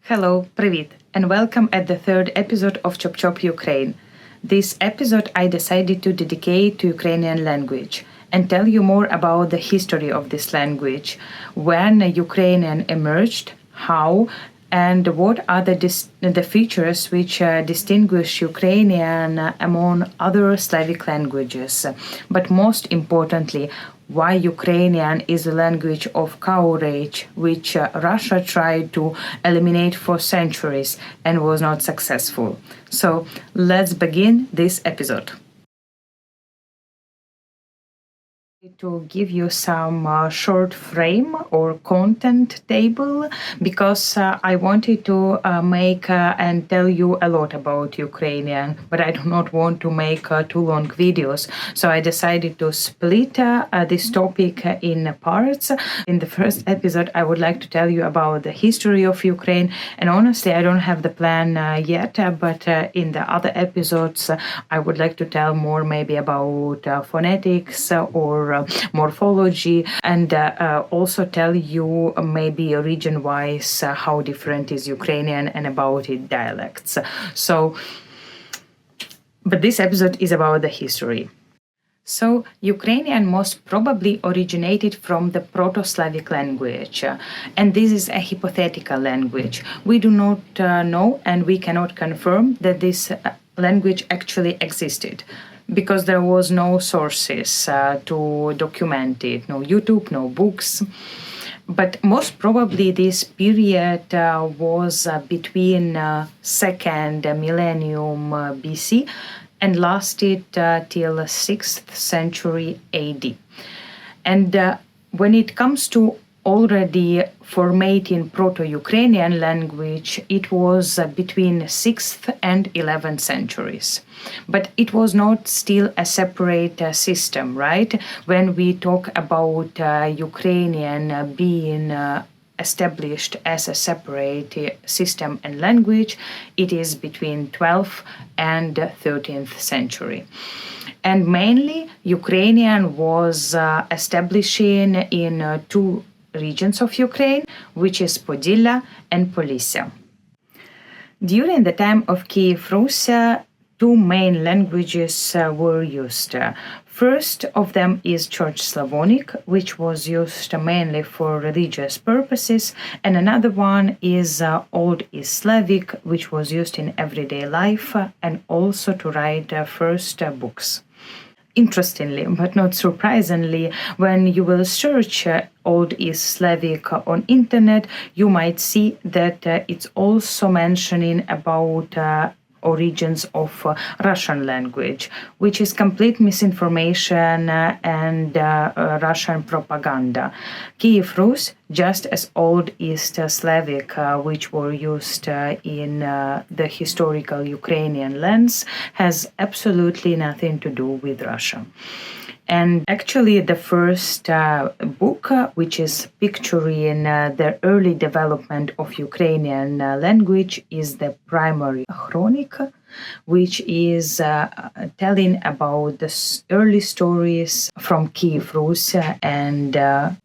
Hello, привіт, and welcome at the third episode of Chop Chop Ukraine. This episode I decided to dedicate to Ukrainian language and tell you more about the history of this language, when Ukrainian emerged, how, and what are the features which distinguish Ukrainian among other Slavic languages. But most importantly, why Ukrainian is a language of courage, which Russia tried to eliminate for centuries and was not successful. So let's begin this episode. To give you some short frame or content table, because I wanted to make and tell you a lot about Ukrainian, but I do not want to make too long videos. So I decided to split this topic in parts. In the first episode, I would like to tell you about the history of Ukraine. And honestly, I don't have the plan yet, but in the other episodes, I would like to tell more maybe about phonetics or morphology, and also tell you maybe region-wise how different is Ukrainian and about its dialects. But this episode is about the history. So, Ukrainian most probably originated from the Proto-Slavic language, and this is a hypothetical language. We do not know and we cannot confirm that this language actually existed, because there was no sources to document it, no YouTube, no books. But most probably this period was between second millennium BC and lasted till 6th century AD. And when it comes to already formatting Proto-Ukrainian language, it was between 6th and 11th centuries. But it was not still a separate system, right? When we talk about Ukrainian being established as a separate system and language, it is between 12th and 13th century. And mainly, Ukrainian was establishing in two regions of Ukraine, which is Podilla and Polissa. During the time of Kyivan Rus, two main languages were used. First of them is Church Slavonic, which was used mainly for religious purposes, and another one is Old East Slavic, which was used in everyday life and also to write first books. Interestingly, but not surprisingly, when you will search Old East Slavic on internet, you might see that it's also mentioning about origins of Russian language, which is complete misinformation and Russian propaganda. Kyivan Rus, just as Old East Slavic, which were used in the historical Ukrainian lands, has absolutely nothing to do with Russia. And actually, the first book, which is picturing the early development of Ukrainian language, is the primary chronic, which is telling about the early stories from Kyivan Rus and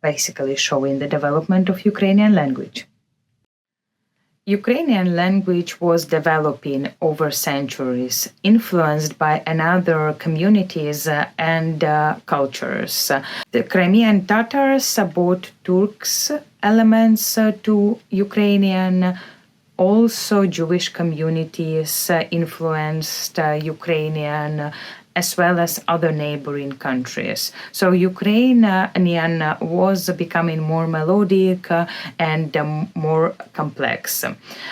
basically showing the development of Ukrainian language. Ukrainian language was developing over centuries, influenced by another communities and cultures. The Crimean Tatars brought Turks elements to Ukrainian. Also, Jewish communities influenced Ukrainian as well as other neighboring countries. So Ukrainian was becoming more melodic and more complex.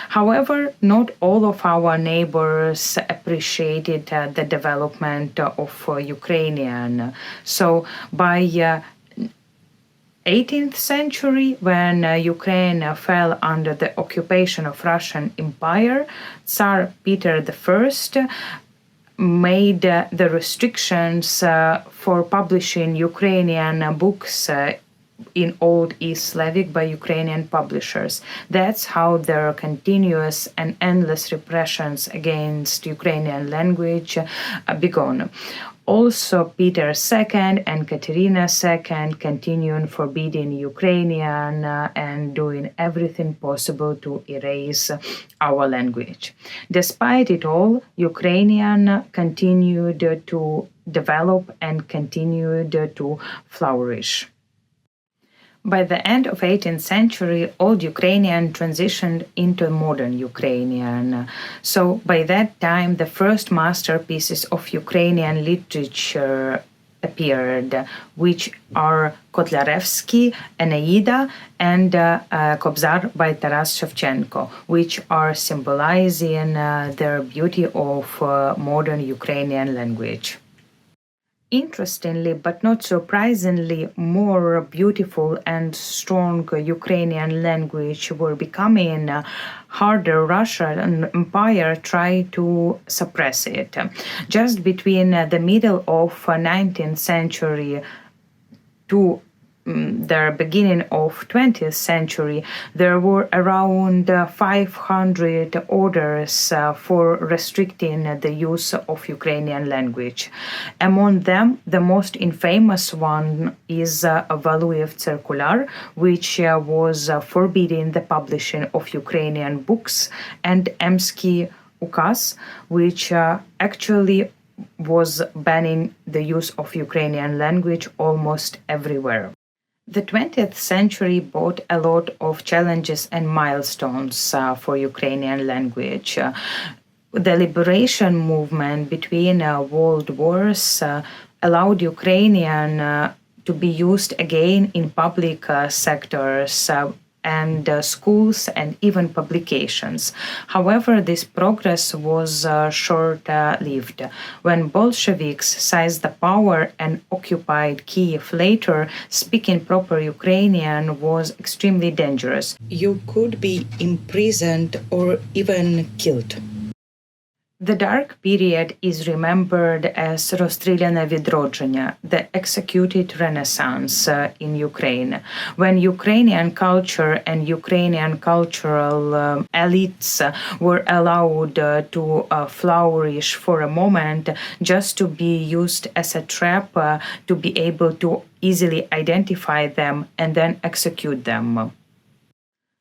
However, not all of our neighbors appreciated the development of Ukrainian. So by 18th century, when Ukraine fell under the occupation of Russian Empire, Tsar Peter I made the restrictions for publishing Ukrainian books in Old East Slavic by Ukrainian publishers. That's how there are continuous and endless repressions against Ukrainian language began. Also, Peter II and Katerina II continued forbidding Ukrainian and doing everything possible to erase our language. Despite it all, Ukrainian continued to develop and continued to flourish. By the end of 18th century, Old Ukrainian transitioned into modern Ukrainian. So by that time, the first masterpieces of Ukrainian literature appeared, which are Kotliarevskyi, Eneida, and Kobzar by Taras Shevchenko, which are symbolizing the beauty of modern Ukrainian language. Interestingly, but not surprisingly, more beautiful and strong Ukrainian language were becoming harder. Russian Empire tried to suppress it. Just between the middle of 19th century to the beginning of 20th century, there were around 500 orders for restricting the use of Ukrainian language. Among them, the most infamous one is Valuyev Circular, which was forbidding the publishing of Ukrainian books, and Emsky Ukaz, which actually was banning the use of Ukrainian language almost everywhere. The 20th century brought a lot of challenges and milestones for Ukrainian language. The liberation movement between world wars allowed Ukrainian to be used again in public sectors and schools and even publications. However, this progress was short-lived. When Bolsheviks seized the power and occupied Kyiv later, speaking proper Ukrainian was extremely dangerous. You could be imprisoned or even killed. The dark period is remembered as Rozsтріляне відродження, the executed renaissance in Ukraine, when Ukrainian culture and Ukrainian cultural elites were allowed to flourish for a moment, just to be used as a trap to be able to easily identify them and then execute them.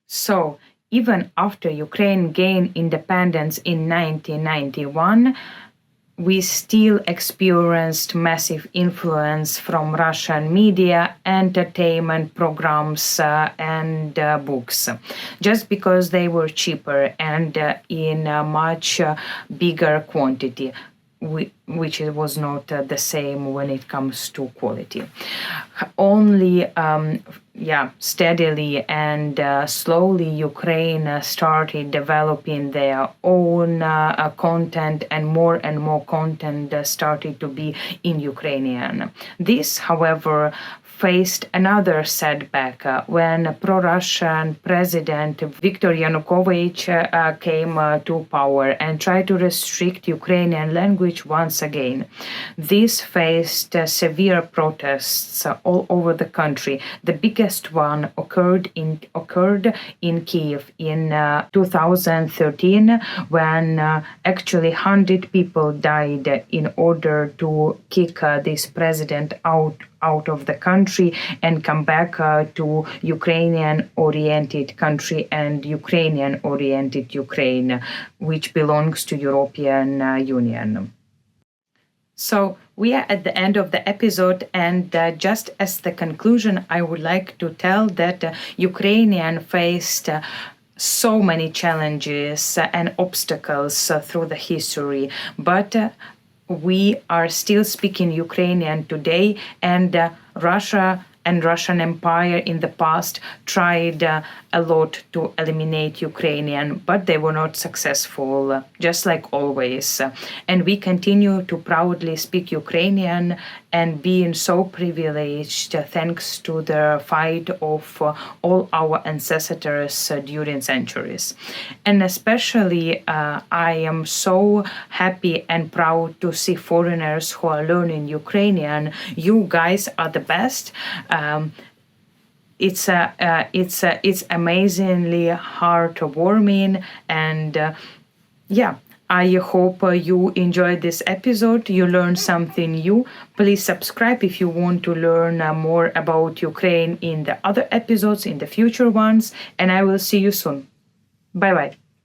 So, even after Ukraine gained independence in 1991, we still experienced massive influence from Russian media, entertainment programs, and books, just because they were cheaper and in a much bigger quantity, which was not the same when it comes to quality. Only steadily and slowly Ukraine started developing their own content, and more content started to be in Ukrainian. This, however, faced another setback when pro-Russian President Viktor Yanukovych came to power and tried to restrict Ukrainian language once again. This faced severe protests all over the country. The biggest one occurred in Kyiv in 2013, when actually 100 people died in order to kick this president out of the country and come back to Ukrainian-oriented country and Ukrainian-oriented Ukraine, which belongs to European Union. So we are at the end of the episode, and just as the conclusion, I would like to tell that Ukrainian faced so many challenges and obstacles through the history, but we are still speaking Ukrainian today, and Russia and Russian Empire in the past tried a lot to eliminate Ukrainian, but they were not successful, just like always. And we continue to proudly speak Ukrainian and being so privileged thanks to the fight of all our ancestors during centuries. And especially I am so happy and proud to see foreigners who are learning Ukrainian. You guys are the best. It's amazingly heartwarming, and I hope you enjoyed this episode. You learned something new. Please subscribe if you want to learn more about Ukraine in the other episodes, in the future ones. And I will see you soon. Bye bye.